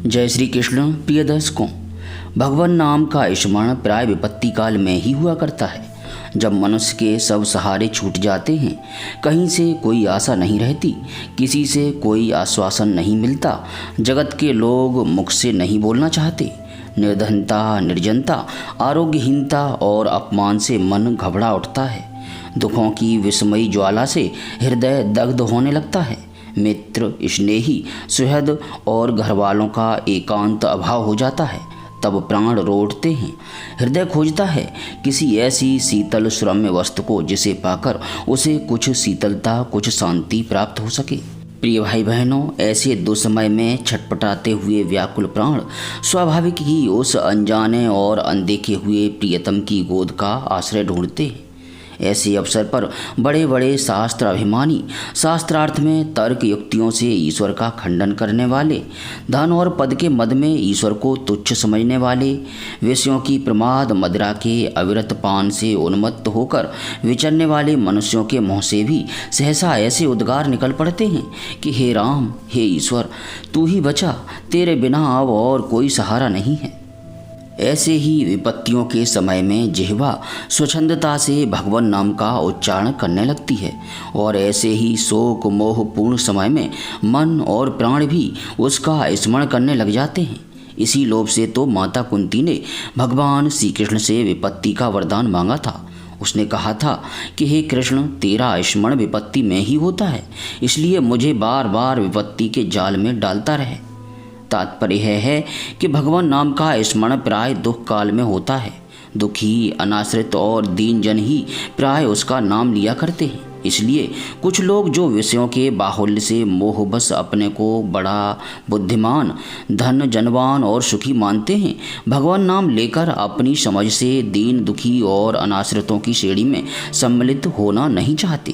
जय श्री कृष्ण। प्रिय दर्शकों, भगवान नाम का स्मरण प्राय विपत्ति काल में ही हुआ करता है, जब मनुष्य के सब सहारे छूट जाते हैं, कहीं से कोई आशा नहीं रहती, किसी से कोई आश्वासन नहीं मिलता, जगत के लोग मुख से नहीं बोलना चाहते, निर्धनता, निर्जनता, आरोग्यहीनता और अपमान से मन घबरा उठता है, दुखों की विस्मयी ज्वाला से हृदय दग्ध होने लगता है, मित्र, स्नेही, सुहृद और घरवालों का एकांत अभाव हो जाता है। तब प्राण रो उठते हैं, हृदय खोजता है किसी ऐसी शीतल श्रम्य वस्तु को जिसे पाकर उसे कुछ शीतलता, कुछ शांति प्राप्त हो सके। प्रिय भाई बहनों, ऐसे दुस्समय में छटपटाते हुए व्याकुल प्राण स्वाभाविक ही उस अनजाने और अनदेखे हुए प्रियतम की गोद का आश्रय ढूंढते हैं। ऐसे अवसर पर बड़े बड़े शास्त्र अभिमानी, शास्त्रार्थ में तर्क युक्तियों से ईश्वर का खंडन करने वाले, धन और पद के मद में ईश्वर को तुच्छ समझने वाले, विषयों की प्रमाद मदिरा के अविरत पान से उन्मत्त होकर विचरने वाले मनुष्यों के मुँह से भी सहसा ऐसे उद्गार निकल पड़ते हैं कि हे राम, हे ईश्वर, तू ही बचा, तेरे बिना अब और कोई सहारा नहीं है। ऐसे ही विपत्तियों के समय में जिह्वा स्वच्छंदता से भगवान नाम का उच्चारण करने लगती है, और ऐसे ही शोक मोहपूर्ण समय में मन और प्राण भी उसका स्मरण करने लग जाते हैं। इसी लोभ से तो माता कुंती ने भगवान श्री कृष्ण से विपत्ति का वरदान मांगा था। उसने कहा था कि हे कृष्ण, तेरा स्मरण विपत्ति में ही होता है, इसलिए मुझे बार बार विपत्ति के जाल में डालता रहे। तात्पर्य है कि भगवान नाम का स्मरण प्राय दुख काल में होता है। दुखी, अनाश्रित और दीन जन ही प्राय उसका नाम लिया करते हैं। इसलिए कुछ लोग जो विषयों के बाहुल्य से मोहबस अपने को बड़ा बुद्धिमान, धन जनवान और सुखी मानते हैं, भगवान नाम लेकर अपनी समझ से दीन, दुखी और अनाश्रितों की श्रेणी में सम्मिलित होना नहीं चाहते।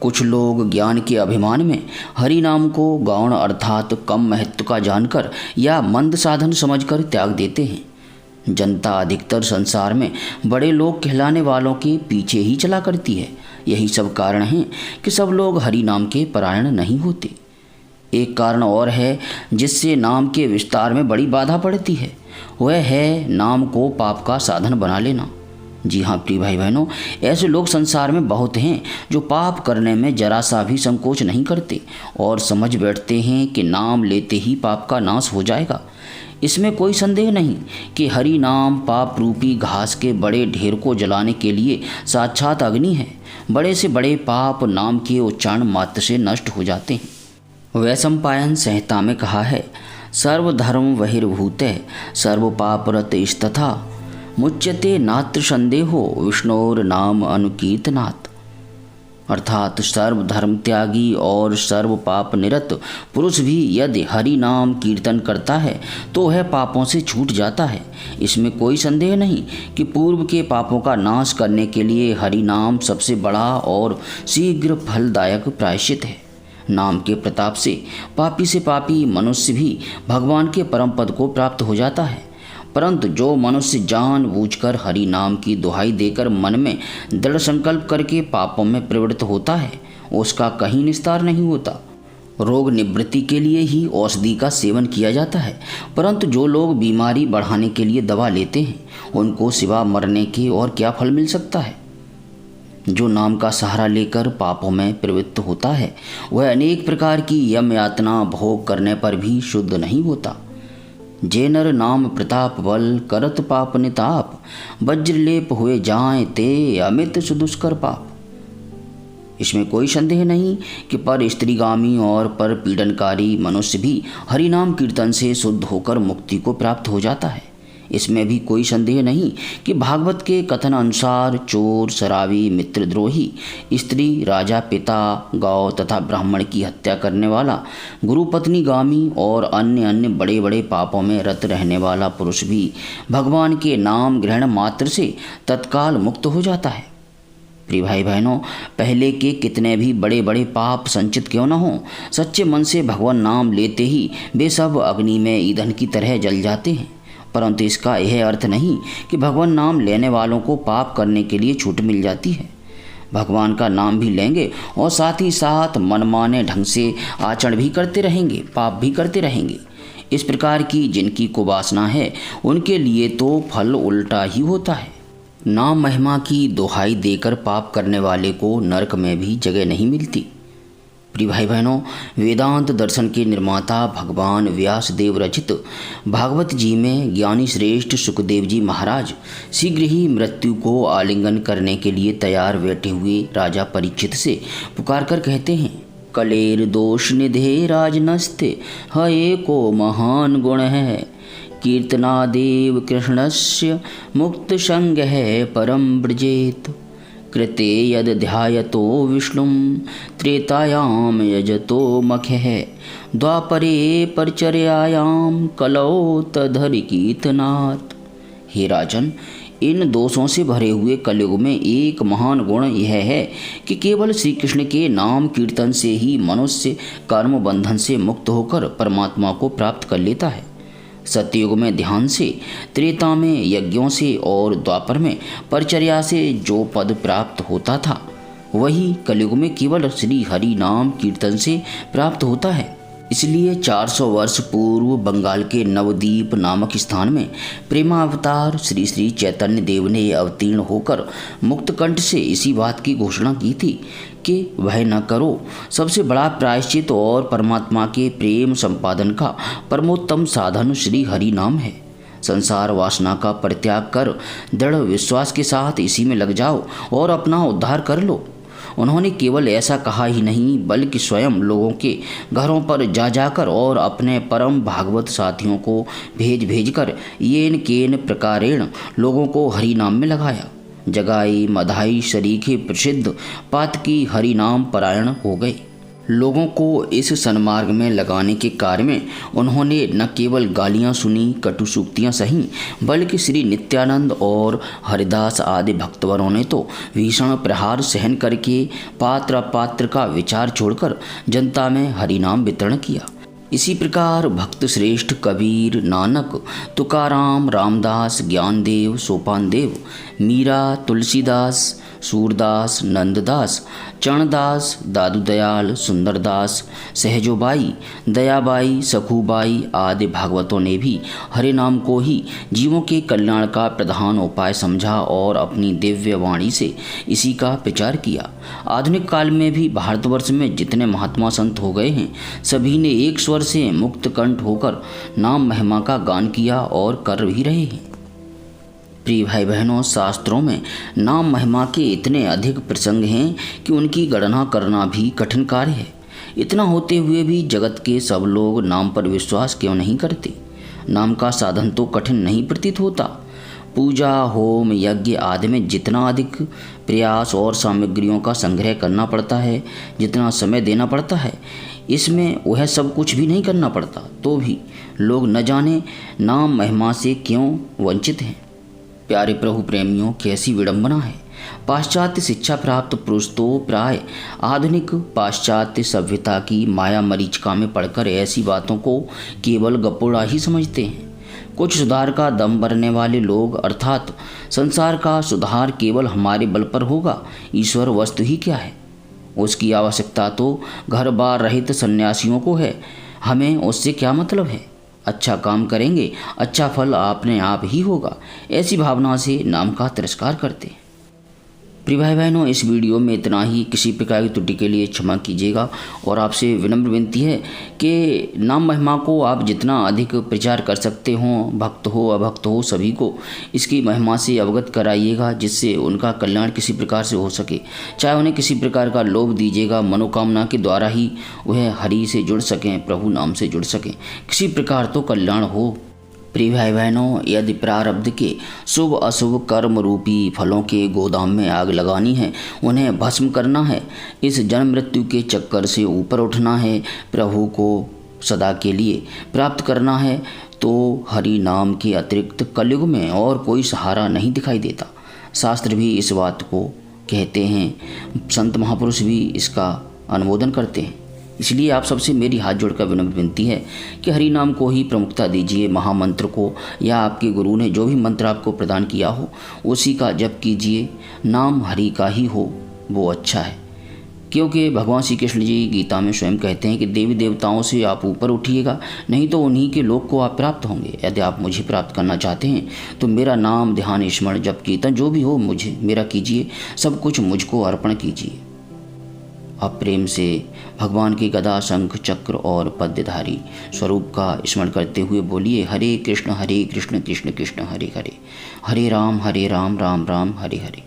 कुछ लोग ज्ञान के अभिमान में हरि नाम को गौण अर्थात कम महत्व का जानकर या मंद साधन समझकर त्याग देते हैं। जनता अधिकतर संसार में बड़े लोग कहलाने वालों के पीछे ही चला करती है। यही सब कारण हैं कि सब लोग हरि नाम के परायण नहीं होते। एक कारण और है जिससे नाम के विस्तार में बड़ी बाधा पड़ती है, वह है नाम को पाप का साधन बना लेना। जी हाँ प्रिय भाई बहनों, ऐसे लोग संसार में बहुत हैं जो पाप करने में जरा सा भी संकोच नहीं करते और समझ बैठते हैं कि नाम लेते ही पाप का नाश हो जाएगा। इसमें कोई संदेह नहीं कि हरि नाम पाप रूपी घास के बड़े ढेर को जलाने के लिए साक्षात अग्नि है। बड़े से बड़े पाप नाम के उच्चारण मात्र से नष्ट हो जाते हैं। वैशंपायन संहिता में कहा है, सर्वधर्म बहिर्भूते सर्व पापरत स्तथा मुच्यते नात्र संदेहो विष्णोर नाम अनुकीर्तनात्। अर्थात सर्व धर्म त्यागी और सर्व पाप निरत पुरुष भी यदि हरि नाम कीर्तन करता है तो वह पापों से छूट जाता है। इसमें कोई संदेह नहीं कि पूर्व के पापों का नाश करने के लिए हरि नाम सबसे बड़ा और शीघ्र फलदायक प्रायश्चित है। नाम के प्रताप से पापी मनुष्य भी भगवान के परम पद को प्राप्त हो जाता है। परंतु जो मनुष्य जानबूझकर हरि नाम की दुहाई देकर मन में दृढ़ संकल्प करके पापों में प्रवृत्त होता है, उसका कहीं निस्तार नहीं होता। रोग निवृत्ति के लिए ही औषधि का सेवन किया जाता है, परंतु जो लोग बीमारी बढ़ाने के लिए दवा लेते हैं, उनको सिवा मरने के और क्या फल मिल सकता है। जो नाम का सहारा लेकर पापों में प्रवृत्त होता है, वह अनेक प्रकार की यम यातना भोग करने पर भी शुद्ध नहीं होता। जे नर नाम प्रताप बल करत पाप निताप, वज्रलेप हुए जाए ते अमित सुदुष्कर पाप। इसमें कोई संदेह नहीं कि पर स्त्रीगामी और पर पीड़नकारी मनुष्य भी हरि नाम कीर्तन से शुद्ध होकर मुक्ति को प्राप्त हो जाता है। इसमें भी कोई संदेह नहीं कि भागवत के कथन अनुसार चोर, शराबी, मित्रद्रोही, स्त्री, राजा, पिता, गौ तथा ब्राह्मण की हत्या करने वाला, गुरुपत्नीगामी और अन्य बड़े बड़े पापों में रत रहने वाला पुरुष भी भगवान के नाम ग्रहण मात्र से तत्काल मुक्त हो जाता है। प्रिय भाई बहनों, पहले के कितने भी बड़े बड़े पाप संचित क्यों न हों, सच्चे मन से भगवान नाम लेते ही वे सब अग्नि में ईंधन की तरह जल जाते हैं। परंतु इसका यह अर्थ नहीं कि भगवान नाम लेने वालों को पाप करने के लिए छूट मिल जाती है। भगवान का नाम भी लेंगे और साथ ही साथ मनमाने ढंग से आचरण भी करते रहेंगे, पाप भी करते रहेंगे। इस प्रकार की जिनकी को वासना है उनके लिए तो फल उल्टा ही होता है। नाम महिमा की दुहाई देकर पाप करने वाले को नरक में भी जगह नहीं मिलती। प्रिय भाई बहनों, वेदांत दर्शन के निर्माता भगवान व्यास देव रचित भागवत जी में ज्ञानी श्रेष्ठ सुखदेव जी महाराज शीघ्र ही मृत्यु को आलिंगन करने के लिए तैयार बैठे हुए राजा परीक्षित से पुकार कर कहते हैं, कलेर दोष निधे राजनस्ते हये को महान गुण है, कीर्तनादेव कृष्णस्य मुक्त संग है परम ब्रजेत, कृते यद ध्यायतो विष्णुं त्रेतायाम यजतो मख्यः, द्वापरे परचर्यायाम कलौ तधरि कीर्तनात्। हे राजन, इन दोषों से भरे हुए कलयुग में एक महान गुण यह है कि केवल श्री कृष्ण के नाम कीर्तन से ही मनुष्य कर्म बंधन से मुक्त होकर परमात्मा को प्राप्त कर लेता है। सतयुग में ध्यान से, त्रेता में यज्ञों से और द्वापर में परिचर्या से जो पद प्राप्त होता था वही कलयुग में केवल श्री हरि नाम कीर्तन से प्राप्त होता है। इसलिए 400 वर्ष पूर्व बंगाल के नवद्वीप नामक स्थान में प्रेमावतार श्री श्री चैतन्य देव ने अवतीर्ण होकर मुक्तकंठ से इसी बात की घोषणा की थी कि वह न करो, सबसे बड़ा प्रायश्चित और परमात्मा के प्रेम संपादन का परमोत्तम साधन श्री हरि नाम है। संसार वासना का परित्याग कर दृढ़ विश्वास के साथ इसी में लग जाओ और अपना उद्धार कर लो। उन्होंने केवल ऐसा कहा ही नहीं बल्कि स्वयं लोगों के घरों पर जा जाकर और अपने परम भागवत साथियों को भेज कर येन केन प्रकारेण लोगों को हरि नाम में लगाया। जगाई मधाई शरीके प्रसिद्ध पातकी हरि नाम परायण हो गए। लोगों को इस सन्मार्ग में लगाने के कार्य में उन्होंने न केवल गालियां सुनी, कटु सूक्तियां सही, बल्कि श्री नित्यानंद और हरिदास आदि भक्तवरों ने तो भीषण प्रहार सहन करके पात्र अपात्र का विचार छोड़कर जनता में हरिनाम वितरण किया। इसी प्रकार भक्त श्रेष्ठ कबीर, नानक, तुकाराम, रामदास, ज्ञानदेव, सोपानदेव, मीरा, तुलसीदास, सूरदास, नंददास, चरणदास, दादू दयाल, सुंदरदास, सहजोबाई, दयाबाई, सखूबाई आदि भागवतों ने भी हरि नाम को ही जीवों के कल्याण का प्रधान उपाय समझा और अपनी दिव्य वाणी से इसी का प्रचार किया। आधुनिक काल में भी भारतवर्ष में जितने महात्मा संत हो गए हैं सभी ने एक स्वर से मुक्त कंठ होकर नाम महिमा का गान किया और कर भी रहे हैं। प्रिय भाई बहनों, शास्त्रों में नाम महिमा के इतने अधिक प्रसंग हैं कि उनकी गणना करना भी कठिन कार्य है। इतना होते हुए भी जगत के सब लोग नाम पर विश्वास क्यों नहीं करते? नाम का साधन तो कठिन नहीं प्रतीत होता। पूजा, होम, यज्ञ आदि में जितना अधिक प्रयास और सामग्रियों का संग्रह करना पड़ता है, जितना समय देना पड़ता है, इसमें वह सब कुछ भी नहीं करना पड़ता, तो भी लोग न जाने नाम महिमा से क्यों वंचित हैं। प्यारे प्रभु प्रेमियों, कैसी विडंबना है। पाश्चात्य शिक्षा प्राप्त पुरुष तो प्राय आधुनिक पाश्चात्य सभ्यता की माया मरीचिका में पड़कर ऐसी बातों को केवल गपोड़ा ही समझते हैं। कुछ सुधार का दम भरने वाले लोग अर्थात संसार का सुधार केवल हमारे बल पर होगा, ईश्वर वस्तु ही क्या है, उसकी आवश्यकता तो घर बार रहित सन्यासियों को है, हमें उससे क्या मतलब है, अच्छा काम करेंगे अच्छा फल अपने आप ही होगा, ऐसी भावना से नाम का तिरस्कार करते हैं। प्रिय भाई बहनों, इस वीडियो में इतना ही। किसी प्रकार की त्रुटि के लिए क्षमा कीजिएगा और आपसे विनम्र विनती है कि नाम महिमा को आप जितना अधिक प्रचार कर सकते हो, भक्त हो अभक्त हो सभी को इसकी महिमा से अवगत कराइएगा, जिससे उनका कल्याण किसी प्रकार से हो सके। चाहे उन्हें किसी प्रकार का लोभ दीजिएगा, मनोकामना के द्वारा ही वह हरि से जुड़ सकें, प्रभु नाम से जुड़ सकें, किसी प्रकार तो कल्याण हो। प्रिय भाई बहनों, यदि प्रारब्ध के शुभ अशुभ कर्म रूपी फलों के गोदाम में आग लगानी है, उन्हें भस्म करना है, इस जन्म मृत्यु के चक्कर से ऊपर उठना है, प्रभु को सदा के लिए प्राप्त करना है, तो हरि नाम के अतिरिक्त कलयुग में और कोई सहारा नहीं दिखाई देता। शास्त्र भी इस बात को कहते हैं, संत महापुरुष भी इसका अनुमोदन करते हैं। इसलिए आप सबसे मेरी हाथ जोड़कर विनम्र विनती है कि हरि नाम को ही प्रमुखता दीजिए। महामंत्र को या आपके गुरु ने जो भी मंत्र आपको प्रदान किया हो उसी का जप कीजिए। नाम हरि का ही हो वो अच्छा है। क्योंकि भगवान श्री कृष्ण जी गीता में स्वयं कहते हैं कि देवी देवताओं से आप ऊपर उठिएगा, नहीं तो उन्हीं के लोक को आप प्राप्त होंगे। यदि आप मुझे प्राप्त करना चाहते हैं तो मेरा नाम, ध्यान, स्मरण, जप, कीर्तन जो भी हो मुझे मेरा कीजिए, सब कुछ मुझको अर्पण कीजिए। आप प्रेम से भगवान के गदा, शंख, चक्र और पद्यधारी स्वरूप का स्मरण करते हुए बोलिए, हरे कृष्ण कृष्ण कृष्ण हरे हरे, हरे राम राम राम हरे हरे।